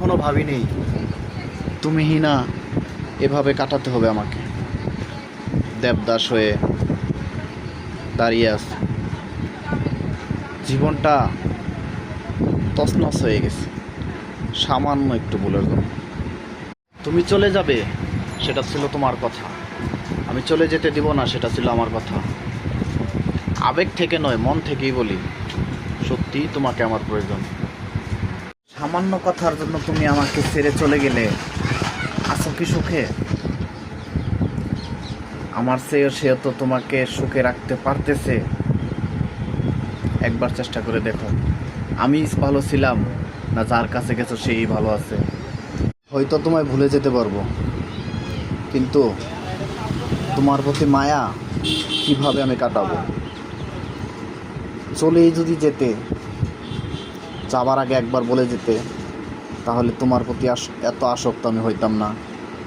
কখনো ভাবিনি তুমিই না এভাবে কাটাতে হবে আমাকে। দেবদাস হয়ে দাঁড়িয়ে আছে, জীবনটা তছনছ হয়ে গেছে সামান্য একটু ভুলের জন্য। তুমি চলে যাবে সেটা ছিল তোমার কথা, আমি চলে যেতে দিব না সেটা ছিল আমার কথা। আবেগ থেকে নয়, মন থেকেই বলি, সত্যিই তোমাকে আমার প্রয়োজন। সামান্য কথার জন্য তুমি আমাকে ছেড়ে চলে গেলে আছো কি সুখে? আমার চেয়ে সে তো তোমাকে সুখে রাখতে পারতেছে। একবার চেষ্টা করে দেখো, আমি ভালো ছিলাম না যার কাছে গেছো সেই ভালো আছে। হয়তো তোমায় ভুলে যেতে পারবো, কিন্তু তোমার প্রতি মায়া কিভাবে আমি কাটাবো? চলেই যদি যেতে, যাবার আগে একবার বলে যেতে, তাহলে তোমার প্রতি এত আসক্ত আমি হইতাম না।